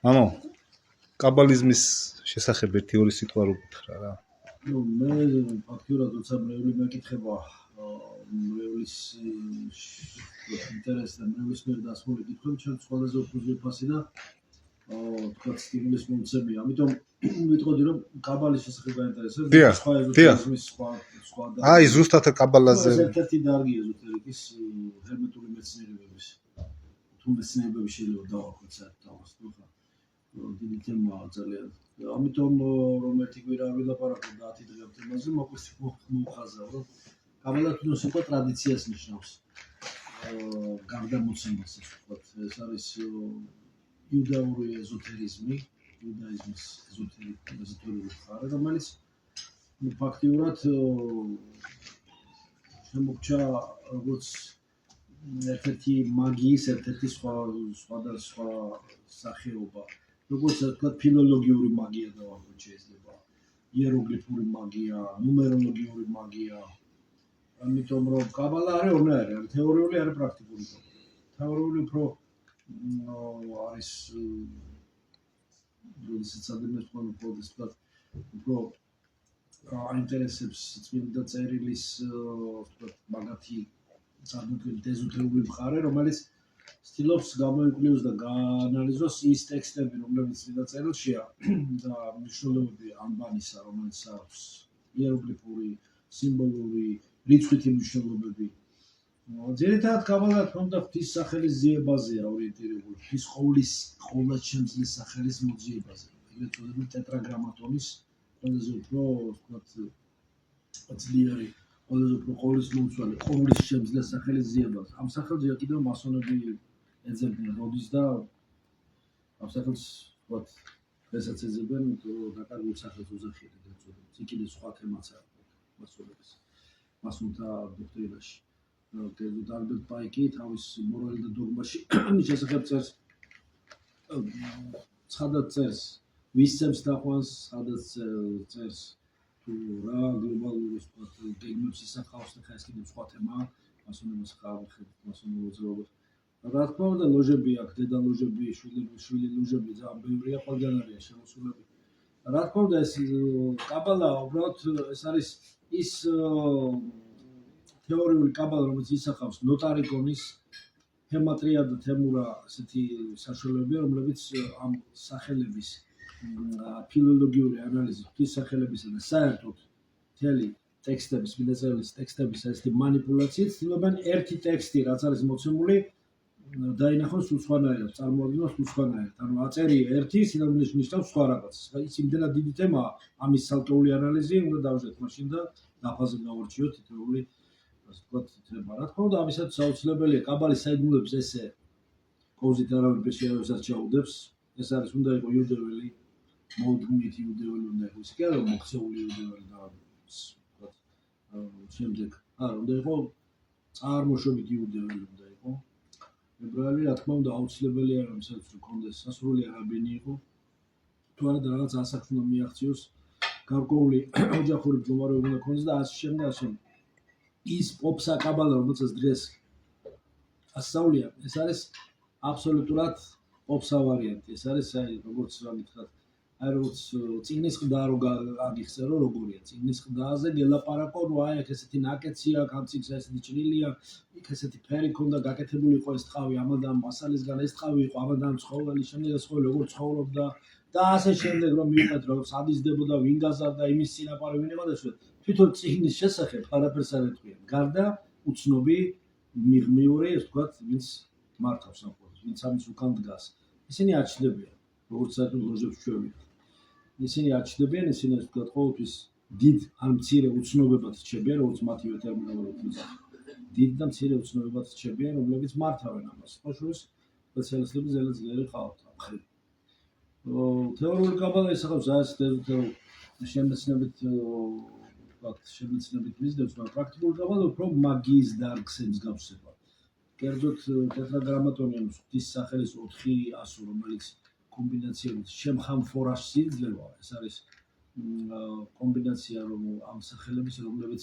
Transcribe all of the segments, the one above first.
ანუ კაბალიზმის შესახებ ერთი-ორი სიტყვა რო გითხრა რა. ნუ მე ფაქტურად როცა მრევლი მეკითხება მრევლის ინტერესს და მრევლის მიერ დასმული კითხვები ჩვენ ყველაზე უფრო ფასი და თქვა სტიმულის მომცემია. ამიტომ ვიტყოდი რომ კაბალის შესახებ გაინტერესებს სხვა ეზოტერიზმის სხვა აი ზუსტად კაბალაზე ერთ-ერთი დარგია ეზოტერიკის ჰერმეტული მეცნიერებების თუ მეცნიერებები შეიძლება დავახვოთ საერთოდ დიდი თემაა ძალიან. ამიტომ რომ ერთი კვირა ვილაპარაკო და 10 დღე თემაზე მოხაზავ რომ კაბალა თუნდაც უკვე ტრადიციას ნიშნავს. გარდამოცემას ვთქვათ, ეს არის იუდაური ეზოტერიზმი, იუდაიზმის ეზოტერიული მხარე, რომელიც ფაქტიურად შემოგვჭა როგორც ერთ-ერთი მაგიის, ერთ-ერთი სხვა სახეობა. როგორც ვთქვათ, ფილოლოგიური მაგია დავახვოთ შეიძლება, იეროგლიფური მაგია, ნუმეროლოგიური მაგია. ამიტომ რომ კაბალა არის ორნაირი, არის თეორიული, არის პრაქტიკული. თეორიული უფრო არის როდესაც ადამიანს ყოველთვის ვთქვათ, უფრო აინტერესებს წმინდა წერილის ვთქვათ, მაგათი წარმოქმნილი ეზოტერიული მხარე, რომელიც ცდილობს გამოიკვლიოს და გაანალიზოს ის ტექსტები, რომლებიც წმინდა წერილშია და მნიშვნელობები ანბანისა, რომელიც აქვს იეროგლიფური, სიმბოლური, რიცხვითი მნიშვნელობები. ძირითადად კაბალა თქონდა ღვთის სახელის ძიებაზეა ორიენტირებული, ღვთის ყოვლადშემძლის სახელის მოძიებაზე. ეგრეთ წოდებული ტეტრაგრამატონის ყველაზე უფრო ვთქვათ ძლიერი, ყველაზე უფრო ყოვლისმომცველი, ყოვლისშემძლის სახელის ძიებაზე. ამ სახელზეა კიდევ მასონები ეძებდნენ როდის და ამ სახელს ვთქვათ დღესაც ეძებენ, დაკარგულ სახელს უზახიან ეგრეთ წოდებული. იქ კიდევ სხვა თემაცაა მასონების, მასონთა დოქტრინაში. ალბერტ პაიკი თავის მორალი და დოგმაში მის შესახებ წერს ცხადად წერს ვის წევს დაყვანს, სადაც წერს თუ რა გლობალური ვთქვათ გეგმებს ისახავს და ეს კიდევ სხვა თემაა მასონების ხალხი მასონურ მოძრაობას. რა თქმა უნდა ლოჟები აქვს, დედა ლოჟები, შვილი ლოჟები ძალიან ბევრია, ყველგან არის შემოსულები. რა თქმა უნდა ეს კაბალა უბრალოდ ეს არის ის თეორიული კაბალა, რომელიც ისახავს ნოტარიკონის, ჰემატრია და თემურა ესეთი საშუალებებია, რომლებიც ამ სახელების ფილოლოგიური ანალიზი, ღვთის სახელებისა და საერთოდ მთელი ტექსტების, წმინდა წერილის ტექსტების ესეთი მანიპულაციით ცდილობენ ერთი ტექსტი, რაც არის მოცემული, დაინახოს სულ სხვანაირად, წარმოადგინოს სულ სხვანაირად. ანუ აწერია ერთი, სინამდვილეში ნიშნავს სხვა რაღაცას. ის იმდენად დიდი თემაა, ამის ცალკეული ანალიზი უნდა დავუშვათ მაშინ და დაფაზე გავარჩიოთ თითოეული ასე ვთქვათ თემა. რა თქმა უნდა, ამისაც აუცილებელია კაბალის საიდუმლოებს ესე კოვზით არავინ პერსიალებსაც ჩაუდებს. ეს არის უნდა იყო იუდეველი, მოუდგმითი იუდეველი უნდა იყო. ის კი არა მოქცეული იუდეველი და ვთქვათ შემდეგ უნდა იყო წარმოშობით იუდეველი უნდა იყო. ებრაელი რა თქმა უნდა აუცილებელია რომ ისაც კონდეს სასრული არაბინი იყო. თუ არა და რაღაც ასაკს უნდა მიაღწიოს, გარკვეული ოჯახური მდგომარეობა უნდა ქონდეს და ასე შემდეგ ასე. ის პოპსა კაბალა რომელსაც დღეს ასწავლიან, ეს არის აბსოლუტურად პოპსა ვარიანტი. ეს არის აი როგორც რა გითხრათ, აი როგორც წიგნის ყდა რო აგიხსენო როგორია. წიგნის ყდაზე გელაპარაკო, რომ აი აქ ესეთი ნაკეცია, გამწიგს ესეთი ჭრილია, იქ ესეთი ფერი ქონდა, გაკეთებული იყო ეს ტყავი, ამადამ მასალისგან ეს ტყავი იყო, ამადამ ცხოველი, შემდეგ ეს ცხოველი როგორ ცხოვრობდა და ასე შემდეგ რომ მივყვეთ რომ სადიზდებოდა, ვინ გაზარდა, იმის წინაპარი ვინ იყო და შე თვითონ წიგნის შესახებ არაფერს არ ეტყვიან. გარდა უცნობი მიღმიური, ეს ვთქვათ, ვინც მართავს ამ ყველას, ვინც ამის უკან დგას. ისინი აჩნდებიან, როგორც საერთოდ ლოჟებს ჩვევით. ისინი აჩნდებიან, ისინი ასე ვთქვათ, ყოველთვის დიდ ან მცირე უცნობებად რჩებიან, როგორც მათივე ტერმინოლოგიით. დიდ და მცირე უცნობებად რჩებიან, რომლებიც მართავენ ამას. სხვა შორის სპეციალისტები ძალიან ძლიერი ყავთ ამ ხრით. თეორიული კაბალა ისახავს ასეთ ეზოტერულ შემეცნებით შემეცნებით მიზნებს, მაგრამ პრაქტიკული კაბალა უფრო მაგიის დარგს ემსგავსება. კერძოდ ტეტრაგრამატონი ანუ ღვთის სახელის 4 ასო, რომელიც კომბინაციებით შემხამფორაშს იძლევა. ეს არის კომბინაცია რომ ამ სახელების რომლებიც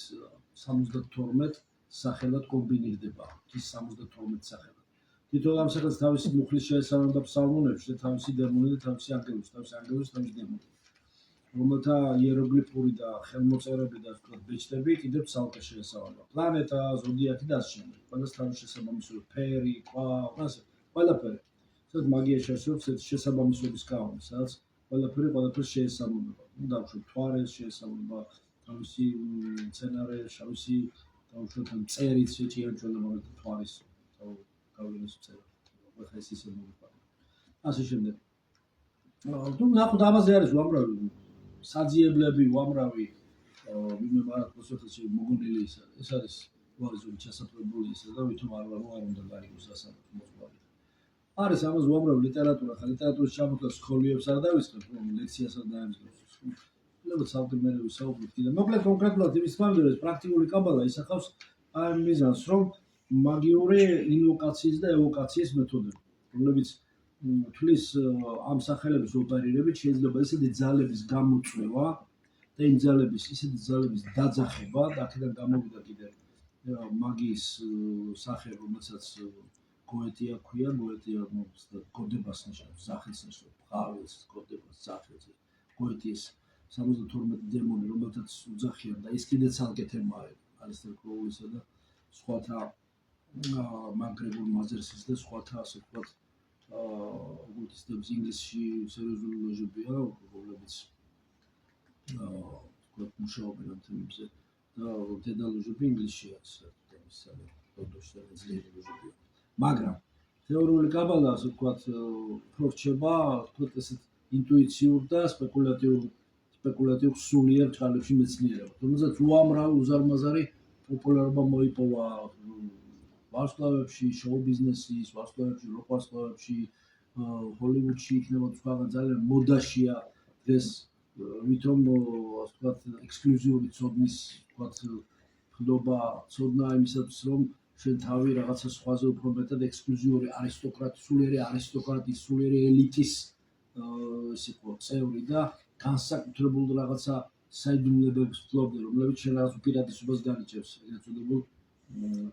72 სახელად კომბინირდება. ღვთის 72 სახელად. თითოეულ ამ სახელს თავისი მუხლის შეესაბამება ფსალმუნებში და თავისი დემონი და თავისი ანგელოზი, თავისი დემონი. რომელთა იეროგლიფური და ხელმოწერები და თქვა ბეჭდები კიდევ ცალკე შეესაბამება. პლანეტა, ზოდიაკი და ასე შემდეგ. ყველას თავის შესაბამისო ფერი, ქვა, ასე ყველაფერი. სადაც მაგია შეასრულებს ეს შესაბამისობის კანონი, სადაც ყველაფერს შეესაბამება. ნუ დავუშვათ მთვარეს შეესაბამება, თავისი მცენარე, თავისი დავუშვათ მწერიც შეჭიანჭველა მაგალითად მთვარის გავლენის მწერა. ახლა ეს ისე მოვიყვანო. ასე შემდეგ. თუ ნახოთ ამაზე არის უამრავი საძიებლები, უამრავი ვინმე მარათოს ხელში მოგონილი ეს არის უარესობი ჩასაფრებული ისა და ვითომ არ უნდა გაიგოს დასაბუთი მოძღვარი. არის ამაზე უამრავი ლიტერატურა, ხა ლიტერატურის ჩამოთვლას სკოლიებს არ დავიწყებ, რომ ლექციას არ დაემსგავს. ლებო ცალკე მე ვისაუბრებ კიდე. მოკლედ კონკრეტულად იმის გამო ეს პრაქტიკული კაბალა ისახავს ამ მიზანს, რომ მაგიური ინვოკაციის და ევოკაციის მეთოდები, რომლებიც თulis ამ სახელების ოპერირებით შეიძლება ისეთი ძალების გამოწვევა და იმ ძალების დაძახება და აქედან გამოვიდა კიდე მაგიის სახე, რომელსაც გოეტია ქვია, გოეტია გოდებას ნიშნავს, სახელს ნიშნავს, ღაველს, გოდებას, სახელს. გოეტიის 72 დემონი, რომელთაც უძახიან და ის კიდე ცალკე თემაა, ალისტერ კროულისა და სხვათა მაკგრეგორ მაზერსის და სხვათა ასე ვთქვათ ოგულტისტების ინგლისში სერიოზული ლოჟებია, რომლებიც ვთქვათ მუშაობენ ამ თემებზე და დედა ლოჟები ინგლისშია, ისე ლონდონში ძლიერი ლოჟებია. მაგრამ თეორიული კაბალა, ასე ვთქვათ, უფრო რჩება, ვთქვათ, ესეთ ინტუიციურ და სპეკულატიურ სულიერ წყალებში მეცნიერება, რომელსაც უამრავი უზარმაზარი პოპულარობა მოიპოვა ვარსკვლავებში, შოუ ბიზნესის, ვარსკვლავებში, როკ ვარსკვლავებში, ჰოლივუდში იქნება თქვა ძალიან მოდაშია დღეს ვითომ ასე ვთქვათ ექსკლუზიური ცოდნის ვთქვათ ხდობა ცოდნა იმისათვის რომ შენ თავი რაღაცა სხვაზე უფრო მეტად ექსკლუზიური სულიერი არისტოკრატის, სულიერი ელიტის ესე იყო წევრი და განსაკუთრებულ რაღაცა საიდუმლოებებს ფლობდი, რომლებიც შენ რაღაც უპირატესობას განიჭებს, ეგრეთ წოდებულ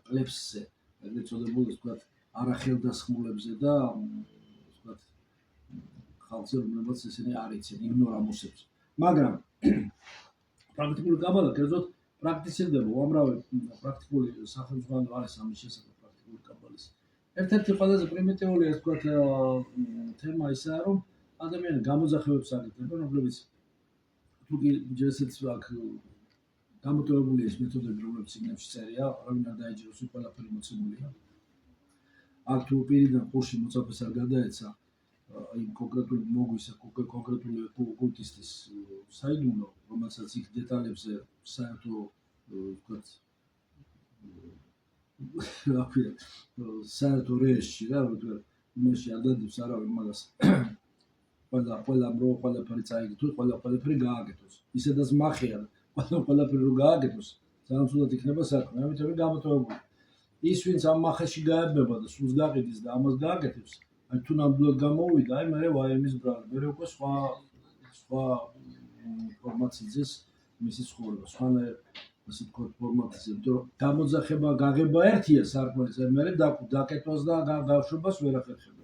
პლებსზე, ეგრეთ წოდებულ ასე ვთქვათ არახელდასხმულებზე და ვთქვათ ხალხზე, რომლებიც ესენი არ იციან, იგნორამოსებს. მაგრამ პრაქტიკული კაბალა კერძოდ პრაქტიცირდება უამრავი პრაქტიკული სახელმძღვანელო არის ამის შესახებ პრაქტიკული კაბალის. ერთ-ერთი ყველაზე პრიმიტიული ასე ვთქვათ თემა ისაა, რომ ადამიანი გამოძახებებს აკეთებენ, რომლებიც თუ კი ჯერესეც აქ გამოტოვებული ეს მეთოდები, რომლებიც წიგნებში წერია, არავინ არ დაიჯეროს, ყველაფერი მოცემულია. აქ თუ პირიდან ყურში მოწაფეს არ გადაეცა იმ კონკრეტული მოგვისა, კონკრეტული ოკულტისტის საიდუმლო, რომელსაც იქ დეტალებზე საერთო ვთქვათ საერთო რეჟში რა ვთქვათ, იმაში არ დადებს არავინ მაგას. ყველაფერი წაიგდოს, ყველაფერი გააკეთოს. ისედაც მახეა, ყველაფერი რო გააკეთოს, ძალიან ცუდად იქნება საქმე, ამიტომ გამოტოვებული. ის ვინც ამ მახეში გაებება და სულს გაყიდის და ამას გააკეთებს, აი თუ ნამდვილად გამოუვიდა, აი მე ვაიმის ბრალი, მე უკვე სხვა ფორმაციძეს მისი ცხოვრება, სხვანაირ ასე ვთქვათ ფორმაციზე, იმიტომ რომ გამოძახება, გაღება ერთია სარკმლის, აი მე დაკეთვას და გავშვებას ვერ ახერხებ.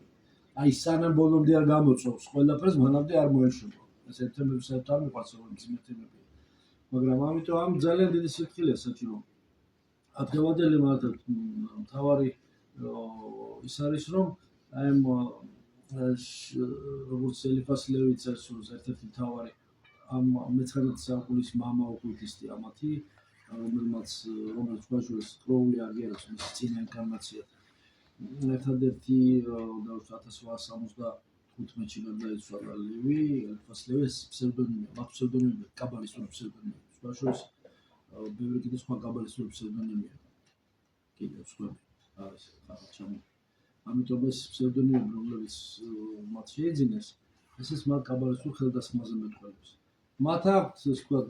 აი სანამ ბოლომდე არ გამოწვევს ყველაფერს, მანამდე არ მოეშვება. ეს ერთმანეთს არ მიყვარს როგორც მეთემები. მაგრამ ამიტომ ამ ძალიან დიდი სიფრთხილეა საჭირო. ადგილობრივი მართლა მთავარი ის არის რომ აი როგორც ელიფას ლევიცას ერთ-ერთი მთავარი ამ მე-19 საუკუნის მამა ოკულტისტი ამათი, რომელიც ბაჟუეს კროული აღიარებს მის წინა ინკარნაცია. ერთადერთი 1875-ში გარდაიცვალა ლევი, ელიფას ლევის ფსევდონიმია, მაგ ფსევდონიმია, კაბალისტური ფსევდონიმია. ბაჟუეს ბევრი კიდე სხვა კაბალისტური ფსევდონიმია. კიდევ სხვა არის ხალხი. ამიტომ ეს ფსევდონიმები, რომლებიც მათ შეიძინეს, ესეც მათ კაბალისტურ ხელდასხმაზე მეტყველებს. მათ აქვს ეს ვთქვათ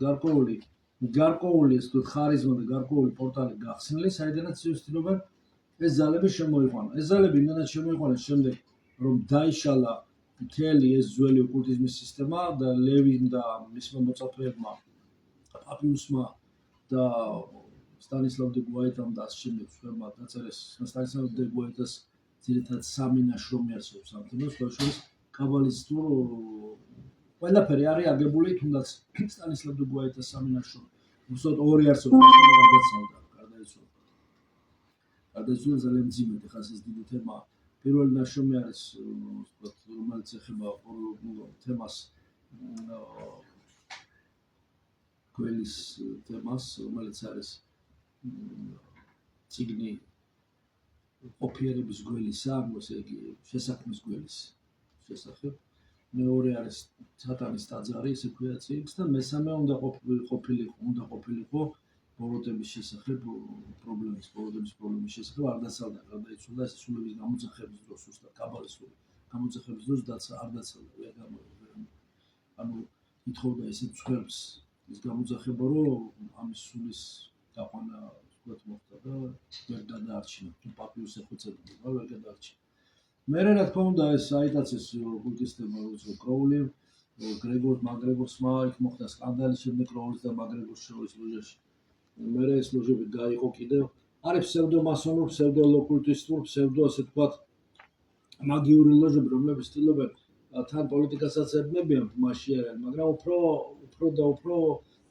გარკვეული ეს ვთქვათ ხარიზმა და გარკვეული პორტალი გახსნილი, საიდანაც ცდილობენ ეს ძალები შემოიყვანონ. ეს ძალები იმდანაც შემოიყვანეს შემდეგ, რომ დაიშალა მთელი ეს ძველი ოკულტიზმის სისტემა და ლევიმ და მისმა მოწაფეებმა, პაპიუსმა და სტანისლავ დე გუაიტამ და ასე შემდეგ სხვებმა დაწერეს სტანისლავ დე გუაიტას ძირითადად სამი ნაშრომი არსებობს ამ თემას, ბავშვების კაბალისტურ ყველაფერი არის აგებული, თუნდაც სტანისლავ დუგუაიტას სამი ნაშრომი. უბრალოდ ორი არსებობს, არ დაცალდა, გარდაიცვალა. გარდაიცვალა ძალიან მძიმედ, ხას ეს დიდი თემაა. პირველი ნაშრომი არის, რომელიც ეხება თემას გველის თემას, რომელიც არის წიგნი ყოფიერების გველისა, ესე იგი შესაქმნის გველის შესახებ. მეორე არის სატანის ტაძარი, ესე ქვია წიგნს და მესამე უნდა ყოფილიყო ბოროტების შესახებ პრობლემის შესახებ არ დაცალდა, გარდაიცვალა ეს სულების გამოძახების დროს, უბრალოდ კაბალისტური გამოძახების დროს არ დაცალდა. ანუ ითხოვდა ისეთ ცხვერს ის გამოძახება, რომ ამის სულის დაყვანა მოხდა და ვერ გადაარჩინა. თუ პაპიუს ეხუცებოდა, ვერ გადაარჩინა. მერე რა თქმა უნდა ეს აიტაცეს ოკულტისტებმა, როგორც კროული, მაგრეგორსმა იქ მოხდა სკანდალი შემდეგ კროულის და მაგრეგორის შორის ლოჟაში. მერე ეს ლოჟები გაიყო კიდევ. არის ფსევდომასონურ, ფსევდოოკულტისტურ, ფსევდო ასე ვთქვათ მაგიური ლოჟები, რომლებიც ცდილობენ თან პოლიტიკასაც ებნებიან, მასში არიან, მაგრამ უფრო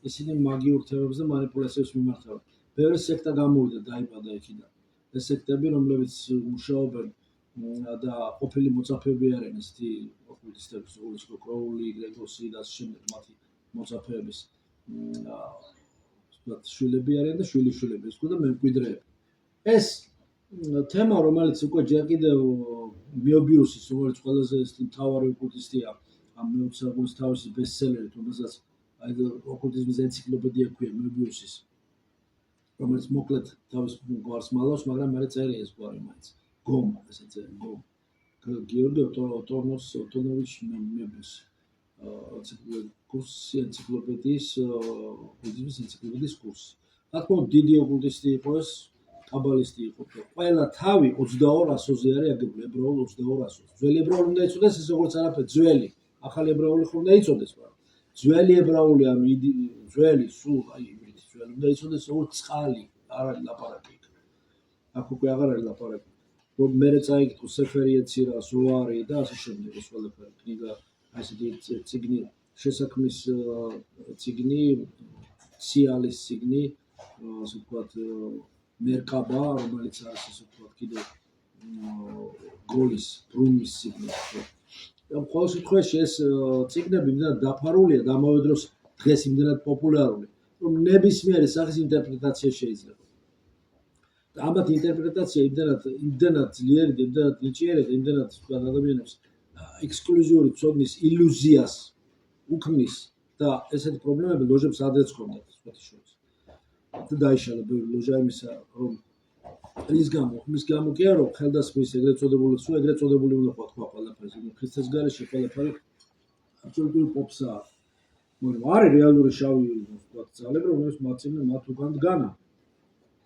ისინი მაგიურ თემებს და მანიპულაციებს მიმართავენ. ბევრი სექტა გამოვიდა, დაიბადა იქიდან. ეს სექტები, რომლებიც მუშაობენ და ყოფილი მოწაფეები არიან ესეთი ოკულტისტების, როგორც კროული, გრეგორსი და ასე შემდეგ, მათი მოწაფეების შვილები არიან და შვილიშვილები, ეს და მემკვიდრეები. ეს თემა, რომელიც უკვე ჯერ კიდევ მიობიუსის, რომელიც ყველაზე მთავარი ოკულტისტია, ამ მე-20 საუკუნის თავისი ბესტსელერი, რომელსაც ოკულტიზმის ენციკლოპედია ქვია მიობიუსის, რომელიც მოკლედ თავის გვარს მალავს, მაგრამ მერე წერია ეს გვარი მაინც. გომა, ესე წერია, გომა. გიორგი ოტონოვიჩ მიობიუსი. კურსი ენციკლოპედიის, ოკულტიზმის ენციკლოპედიის კურსი. რა თქმა უნდა, დიდი ოკულტისტი იყო ეს, კაბალისტი იყო. ყველა თავი 22 ასოზე არის აგებული, ებრაულ 22 ასოზე. ძველი ებრაული უნდა იცოდეს, ეს როგორც არაფერი, ძველი. ახალი ებრაული ხომ უნდა იცოდეს, მაგრამ ძველი ებრაული, ანუ ძველი, სულ აი იბრითი ძველი უნდა იცოდეს, როგორც წყალი, არ არის ლაპარაკი. აქ უკვე აღარ არის ლაპარაკი. მერე წაიკითხო სეფერი ეცირა, ზოარი და ასე შემდეგ ეს ყველაფერი. კნიგა, ასეთი წიგნი, შესაქმნის წიგნი, სიალის წიგნი, ასე ვთქვათ, მერკაბა, რომელიც არის ასე ვთქვათ, კიდევ გოლის, ბრუმის წიგნი. ყოველ შემთხვევაში ეს წიგნები იმდენად დაფარულია და ამავე დროს დღეს იმდენად პოპულარული, რომ ნებისმიერი სახის ინტერპრეტაცია შეიძლება. და ამათ ინტერპრეტაცია იმდენად ძლიერი და იმდენად ნიჭიერი და იმდენად ვთქვათ ადამიანებს ექსკლუზიური ცოდნის ილუზიას უქმნის და ესეთი პრობლემები ლოჟებს ადრეც ჰქონდათ სხვათა შორის. და დაიშალა ბევრი ლოჟა იმისა, რომ ის გამო კი არა, რომ ხელდასხმის ეგრეთ წოდებული უნდა თქვა ყველაფერს, ქრისტეს გარეშე ყველაფერი აბსოლუტური პოპსაა. მაგრამ არის რეალური შავი ვთქვათ ძალები, რომელიც მათ უკან დგანა.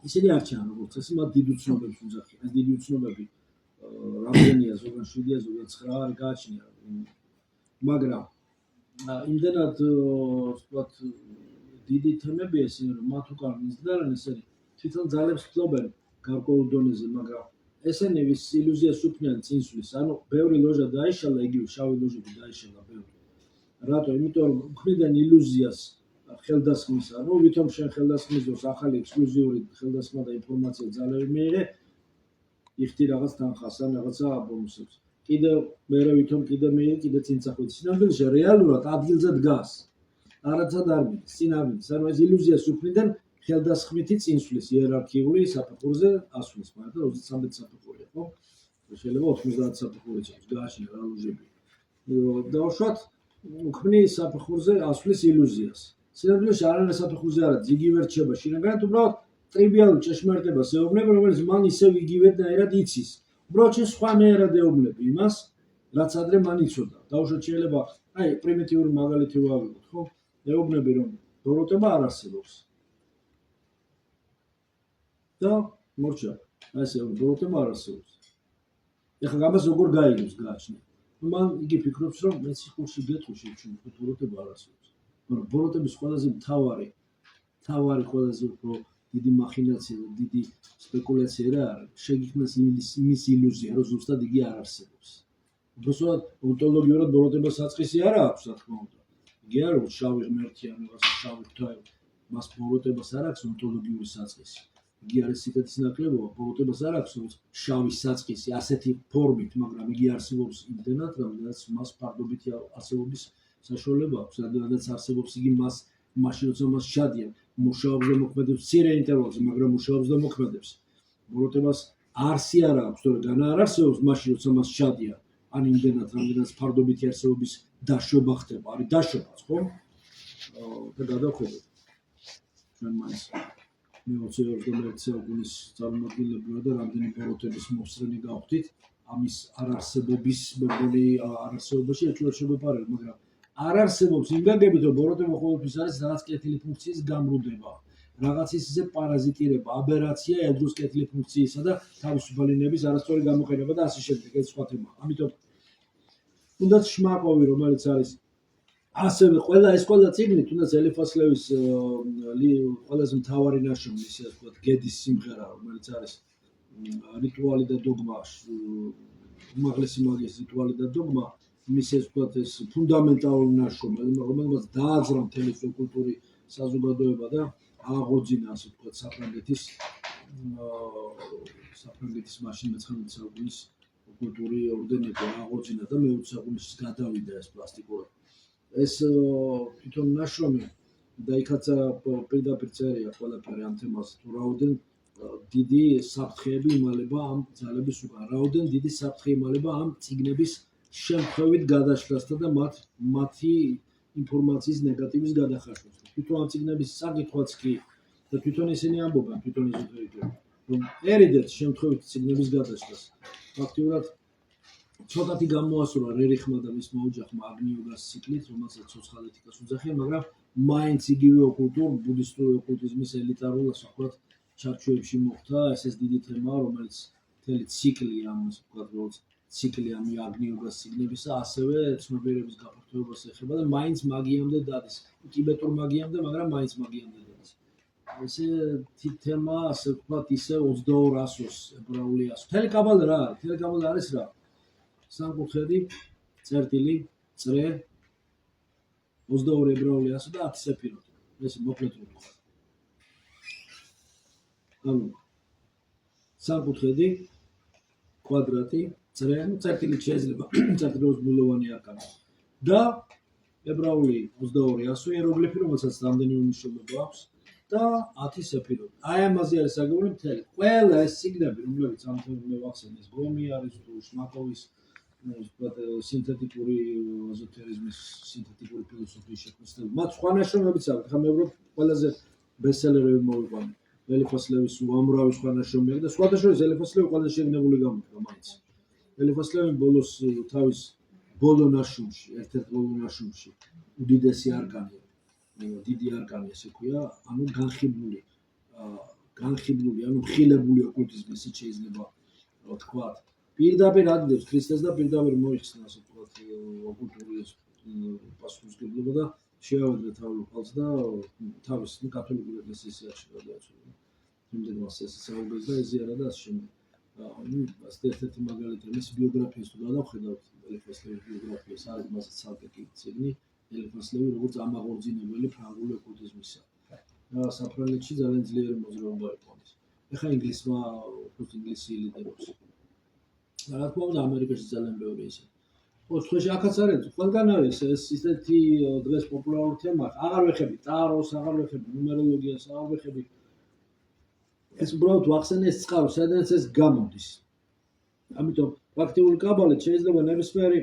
ისინი არ ჩანან, როგორც წესი, მათ დიდ უცნობებს უძახიან. ეს დიდი უცნობები რამდენია, ზოგან 7-ია, ზოგან 9 არის გააჩნია. მაგრამ იმდენად ვთქვათ დიდი თემებია ისინი, რომ მათ უკან მისდარენ ესენი თვითონ ძალებს ფლობენ გარკვეულ დონეზე, მაგრამ ესენი ვის ილუზიას უქმნიან წინსვლის. ანუ ბევრი ლოჟა დაიშალა, იგივე შავი ლოჟები დაიშალა ბევრი. რატო? იმიტომ რომ უქმნიან ილუზიას ხელდასხმისა, რომ ვითომ შენ ხელდასხმის დროს ახალი ექსკლუზიური ხელდასხმა და ინფორმაცია ძალები მიიღე, იხდი რაღაც თანხას ან რაღაცა ბონუსებს. კიდევ მერე ვითომ მიიღე, კიდე წინ წახვიდე. სინამდვილეში რეალურად ადგილზე დგას. არაცა არ მიდის, წინ არ მიდის. ანუ ეს ილუზიას უქმნიდან ხელდასხმითი წინსვლის იერარქიული საფეხურზე ასვლის, მაგრამ 33 საფეხურია, ხო? შეიძლება 90 საფეხურიც იყოს, გააჩნია რა ლოჟები. დავუშვათ, უქმნის საფეხურზე ასვლის ილუზიას. სინამდვილეში არანაირ საფეხურზე არ არის, იგივე რჩება. შინაგანად უბრალოდ ტრივიალურ ჭეშმარიტებას ეუბნება, რომელიც მან ისევ იგივენაირად იცის. უბრალოდ შენ სხვანაირად ეუბნები იმას, რაც ადრე მან იცოდა. დავუშვათ, შეიძლება აი პრიმიტიული მაგალითი ვავიღოთ, ხო? ეუბნები, რომ ბოროტება არ არსებობს. და მორჩა, აი ესე ბოროტება არ არსებობს. ეხლა ამას როგორ გაიგებს გააჩნია? მან იგი ფიქრობს, რომ მე სიხურში გეტყვი შეჩვენე, ბოროტება არ არსებობს. მაგრამ ბოროტების ყველაზე მთავარი ყველაზე უფრო დიდი მახინაცია და დიდი სპეკულაცია რა არის. შეგიქმნას იმის ილუზია, რომ ზუსტად იგი არ არსებობს. უბრალოდ ონტოლოგიურად ბოროტებას საწყისი არ აქვს, რა თქმა უნდა. იგი არ არის შავი ღმერთი ან რაღაცა შავი ღვთაები. მას ბოროტებას არ აქვს ონტოლოგიური საწყისი. იგი არის სიკეთის ნაკლებობა, ბოროტებას არ აქვს შავი საწყისი ასეთი ფორმით, მაგრამ იგი არსებობს იმდენად, რამდენიც მას ფარდობითი არსებობის საშუალება აქვს, რადგანაც არსებობს იგი მაშინ როცა მას შადიან, მუშაობს და მოქმედებს მცირე ინტერვალზე, მაგრამ მუშაობს და მოქმედებს. ბოროტებას არსი არ აქვს, თორე განა არ არსებობს მაშინ როცა მას შადიან, ან იმდენად, რამდენიც ფარდობითი არსებობის დაშვება ხდება, არის დაშვებაც, ხო? და გადავხედოთ. ჩვენ მაინც მე-21 საუკუნის წარმომადგენლები ვარ და რამდენი ბოროტების მოსწრენი გავხდით, ამის არარსებობის მეგონი არარსებობაში ეჭვად შემეპარება, მაგრამ არ არსებობს იმ გაგებით, რომ ბოროტება ყოველთვის არის რაღაც კეთილი ფუნქციის გამრუდება, რაღაც ისე პარაზიტირება, აბერაცია ედროს კეთილი ფუნქციისა და თავისუფალი ნების არასწორი გამოყენება და ასე შემდეგ, ეს სხვა თემაა. ამიტომ თუნდაც შმაკოვი, რომელიც არის ასევე ყველა წიგნი, თუნდაც ელიფას ლევის ყველაზე მთავარი ნაშრომი, ისე ვთქვათ, გედის სიმღერა, რომელიც არის რიტუალი და დოგმა, უმაღლესი მაგის რიტუალი და დოგმა, მის ეს ვთქვათ ეს ფუნდამენტალური ნაშრომი, რომელმაც დააძრა მთელი კულტურის საზოგადოება და აღორძინა, ასე ვთქვათ, საფრანგეთის მაშინ 19 საუკუნის კულტურის ორდენები აღორძინა და მე-20 საუკუნეში გადავიდა ეს პლასტიკურად. ეს თვითონ ნაშრომი დაიქაცა პირდაპირ წერია ყველაფერი ამ თემაზე, თუ რაოდენ დიდი საფრთხეები იმალება ამ ძალების უკან, რაოდენ დიდი საფრთხე იმალება ამ წიგნების შემთხვევით გადაშლასთან და მათი ინფორმაციის ნეგატივის გადახარშვას. თვითონ ამ წიგნების საკითხვაც კი და თვითონ ისინი ამბობენ, თვითონ ეზოთერიკები, რომ ერიდეთ შემთხვევით წიგნების გადაშლას. ფაქტიურად ცოტათი გამოასწორა რერიხმა და მისმა ოჯახმა აგნიოგას ციკლით, რომელსაც ცოცხალ ეთიკას უძახიან, მაგრამ მაინც იგივე ოკულტურ ბუდისტური ოკულტიზმის ელიტარულ, ასე ვთქვათ, ჩარჩოებში მოხდა ეს დიდი თემა, რომელიც მთელი ციკლი ამ, ასე ვთქვათ, ციკლი ამ აგნიოგას ციგნებისა, ასევე ცნობიერების გაფართოებას ეხება და მაინც მაგიამდე დადის. ტიბეტურ მაგიამდე, მაგრამ მაინც მაგიამდე დადის. ესე თემა, ასე ვთქვათ, ისე 22 ასოს, ებრაული ასო. მთელი კაბალა რა არის? მთელი კაბალა არის რა? სამკუთხედი, წერტილი, წრე, 22 ებრაული ასო და 10 სეფიროთი. ეს მოკლედ ვთქვათ. ანუ სამკუთხედი, კვადრატი, წრე, წერტილი შეიძლება წერტილოს ბულოვანი არკანი. და ებრაული 22 ასო იეროგლიფი, რომელსაც რამდენიმე მნიშვნელობა აქვს და 10 სეფიროთი. აი ამაზე არის საგებული მთელი. ყველა ეს წიგნები, რომლებიც ამ თემაზე ვახსენე, ეს გომი არის თუ შმაკოვის სინთეტიკური ეზოთერიზმის, სინთეტიკური ფილოსოფიის შექმნის. მათ სხვა ნაშრომებიც აქვს. ხა მე ვფიქრობ, ყველაზე ბესტსელერები მოვიყვანე. ელიფას ლევის უამრავი სხვა ნაშრომი აქვს და სხვათა შორის ელიფას ლევი ყველაზე შეგნებული გამოდგა მაინც. ელიფას ლევი ბოლოს თავის ბოლო ნაშრომში, ერთ-ერთ ბოლო ნაშრომში უდიდესი არკანი, დიდი არკანი ესე ქვია, ანუ განხიბლული, ანუ ხილებული ოკულტიზმი, ისე შეიძლება ვთქვათ. პირდაპირ ადიდებს ქრისტეს და პირდაპირ მოიხსნა, ასე ვთქვათ, ოკულტური პასუხისმგებლობა და შეავედრა თავის ხალხს და თავის კათოლიკური ეკლესიის შეარჩევა დაეცვა. იმდენ მას ეს საუბრის და ეზიარა და ასე შემდეგ. ერთ-ერთი მაგალითი მის ბიოგრაფიას თუ გადავხედავთ, ელიფას ლევის ბიოგრაფიას, არის მასაც ცალკე წიგნი, ელიფას ლევი როგორც ამაღორძინებელი ფრანგული ოკულტიზმისა. და საფრანგეთში ძალიან ძლიერი მოძრაობა იყო ეს. ეხლა ინგლისმა ინგლისი ლიდერობს. რა თქმა უნდა, ამერიკაში ძალიან ბევრი ისე. ოთხეში აქაც არის, ყველგან არის ეს ისეთი დღეს პოპულარული თემა. აღარ ვეხები ტაროს, აღარ ვეხები ნუმეროლოგიას, აღარ ვეხები. ეს უბრალოდ ვახსენე ეს წყარო, სადაც ეს გამოდის. ამიტომ პრაქტიკული კაბალით შეიძლება ნებისმიერი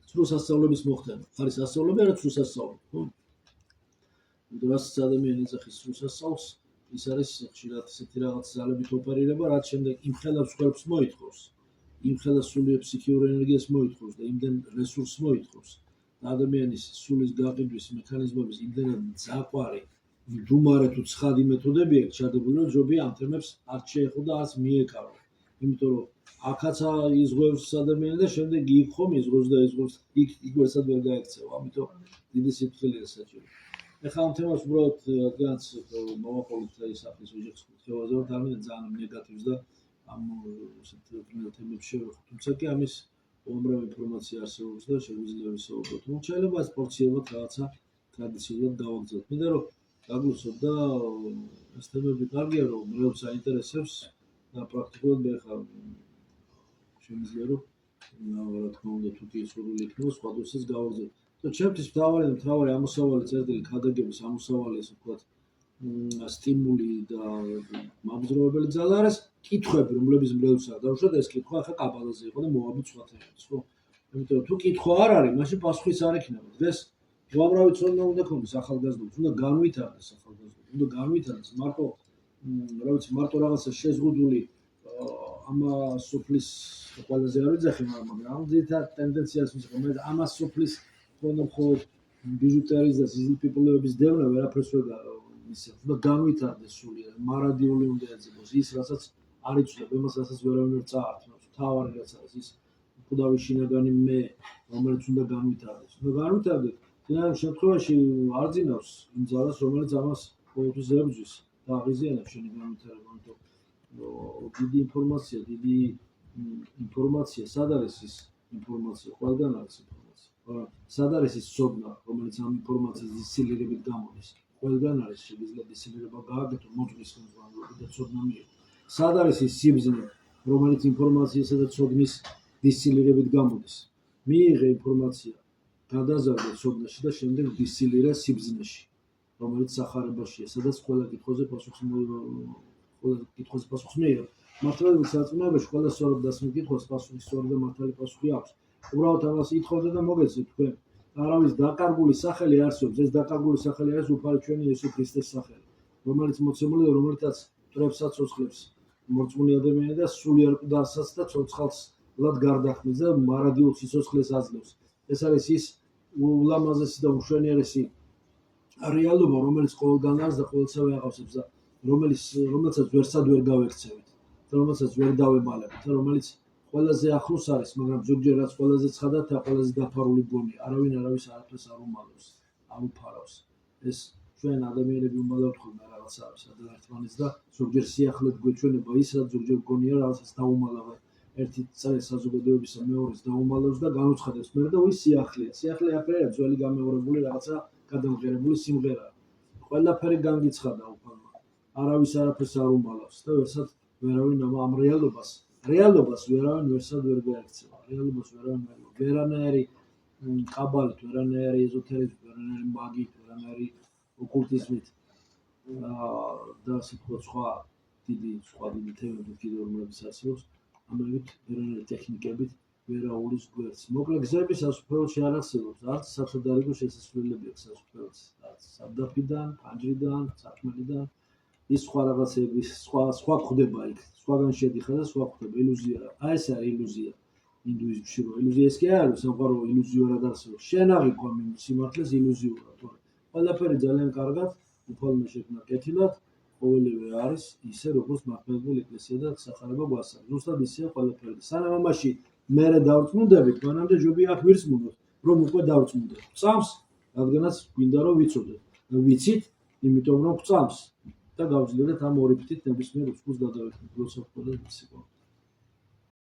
სრულ სასწავლების მოხდენა. არის სასწავლებელი, რაც სრულ სასწავლებელი, ხო? რასაც ადამიანი ეძახის სრულ სასწაულს, ის არის ხშირად ისეთი რაღაც ძალებით ოპერირება, რაც შემდეგ იმ ხელებს ხერხს მოითხოვს. იმ ხელას სული ფსიქიურ ენერგიას მოითხოვს და იმდენ რესურსს მოითხოვს. ადამიანის სულის გაყიდვის მექანიზმების იმდენად ძაყვარი, მდუმარე თუ ცხადი მეთოდები აქვს ჩადებული, რომ ჯობია ამ თემებს არ შეეხო და არც მიეკარო. იმიტომ რომ აქაც იზღვევს ადამიანი და შემდეგ იქ ხომ იზღვევს და იგ ვერსად ვერ გაექცევა. ამიტომ დიდი სიფრთხილეა საჭირო. ეხლა ამ თემას უბრალოდ რადგანაც მოვაყოლით ეს ახლის ოჯახის კითხავაზე ვართ ამიტომ ძალიან ნეგატივს და ამ ესეთ თემებს შევეხოთ თუმცა კი ამის უამრავი ინფორმაცია არსებობს და შეგვიძლია ვისაუბროთ რომ შეიძლება ეს პორციებად რაღაცა ტრადიციულად დავაგრძელოთ მინდა რომ გაგვიცოთ და ეს თემები კარგია რომ მეებს აინტერესებს და პრაქტიკულად მე ხარ შემიძლია რომ რა თქმა უნდა თუ კი სურვილი იქნება სხვა დროსაც გავაგრძელოთ და ჩემთვის მთავარი ამოსავალი წერტილი ქადაგების ამოსავალი ესე ვთქვათ სტიმული და მამზროვებელი ძალა არის კითხვები რომლებიც მრევლს არ დაუშვათ ეს კითხვა ახლა კაბალაზე იყო და მოაბით სხვა თემებს ხო იმიტომ თუ კითხვა არ არის მაშინ პასუხიც არ ექნება დღეს უამრავი ცოდნა უნდა ქონდეს ახალგაზრდებს უნდა განვითარდეს ახალგაზრდები უნდა განვითარდეს მარტო რაღაცა შეზღუდული ამას სოფლის ყველაზე არ ვიძახი მაგრამ ამ ძირითად ტენდენციას ვიძახი მე ამას სოფლის ხონდა მხოლოდ ბიჟუტერიის და სიზიფიპულების დევნა ვერაფერს ვერ ისე უნდა განვითარდეს სულიად მარადიული უნდა ეძებოს ის რასაც არ იცვლებ იმას რასაც ვერავინ ვერ წაართმევს თავარი რაც არის ის ხუდავი შინაგანი მე რომელიც უნდა განვითარდეს და ამ შემთხვევაში არ ძინავს იმ ძალას რომელიც ამას ყოველთვის ებრძვის და აღიზიანებს შენი განვითარება დიდი ინფორმაცია სად არის ის ინფორმაცია ყველგან არის ინფორმაცია სად არის ის ცოდნა რომელიც ამ ინფორმაციის დისცილირებით გამოდის ყველგან არის შეიძლება დისცილირება გააკეთო მოძღვრის ხელმძღვანელობით და ცოდნა მიიღო სად არის ის სიბზნე რომელიც ინფორმაციისა და ცოდნის დისცილირებით გამოდის მიიღე ინფორმაცია გადაზარდე ცოდნაში და შემდეგ დისცილირე სიბზნეში რომელიც სახარებაშია სადაც ყველა კითხვაზე პასუხს მიიღებ მართლაც საწუნებაში ყველა სწორად დასმის კითხვას პასუხი სწორი და მართალი პასუხი აქვს უბრალოდ ამას ითხოვდე და მოგეცეთ თქვენ არავის დაკარგული სახელი არსებობს ეს დაკარგული სახელი არის უფალი ჩვენი იესო ქრისტეს სახელი რომელიც მოცემული და რომელთაც მტრებსა ცოცხლებს მორწმუნე ადამიანი და სულიერ ყდასაც და ცოცხალად გარდაქმნის და მარადიულ სიცოცხლეს აძლევს ეს არის ის ულამაზესი და უშვენიერესი რეალობა რომელიც ყოველგან არის და ყოველსავე აღავსებს და რომელსაც ვერსად ვერ გავექცევით და რომელსაც ვერ დავებალებთ და რომელიც ყველაზე ახლოს არის მაგრამ ზოგჯერ რაც ყველაზე ცხადად და ყველაზე დაფარული გონია არავინ არავის არაფერს არ უმალავს არ უფარავს ეს ჩვენ ადამიანები უმალავთ ხოლმე რაღაც არის ერთმანეთს და ზოგჯერ სიახლედ გვეჩვენება ის რაც ზოგჯერ გონია რაღაცას დაუმალავ ერთი წრე საზოგადოებისა მეორეს დაუმალავს და განუცხადებს მე და ის სიახლე აფერია ძველი გამეორებული რაღაცა გადამღერებული სიმღერაა ყველაფერი განგიცხადა უფალმა არავის არაფერს არ უმალავს და ვერსად ვერავინ ამ რეალობას ვერავინ ვერსად ვერ გაექცევა რეალობას ვერავინ ვერანაირი კაბალით ვერანაირი ეზოთერიზმით ვერანაირი მაგით ვერანაირი ოკულტიზმით და ასე ვთქვათ სხვა დიდი თემებით კიდევ რომლებიც არსებობს ამებით ვერანაირი ტექნიკებით ვერაულის გვერდს მოკლე გზები სასუფეველში არ არსებობს არც სათადარიგო შესასვლელები აქვს სასუფეველში არც სარდაფიდან პანჯრიდან სარკმელიდან ის სხვა რაღაცები სხვა ხდება იქ სხვაგან შედიხარ და სხვა ხდება ილუზია აი ეს არის ილუზია ინდუიზმში რომ ილუზია ეს კი არის სამყარო ილუზიურად არსებობს შენ აღიქვა სიმართლეს ილუზიურად თორე ყველაფერი ძალიან კარგად უფალმა შექმნა კეთილად ყოველივე არის ისე როგორც მართლმადიდებელი ეკლესია და სახარება გვასწავლის ზუსტად ისეა ყველაფერი სანამ ამაში მერე დავწმუნდებით მანამდე ჯობია აქ ვირწმუნოთ რომ უკვე დავწმუნდეთ წამს რადგანაც გვინდა რომ ვიცით იმიტომ რომ წამს და გავძლიერეთ ამ ორი ფრთით ნებისმიერ უცხოს გადავექნით როცა ხდება სიყვარული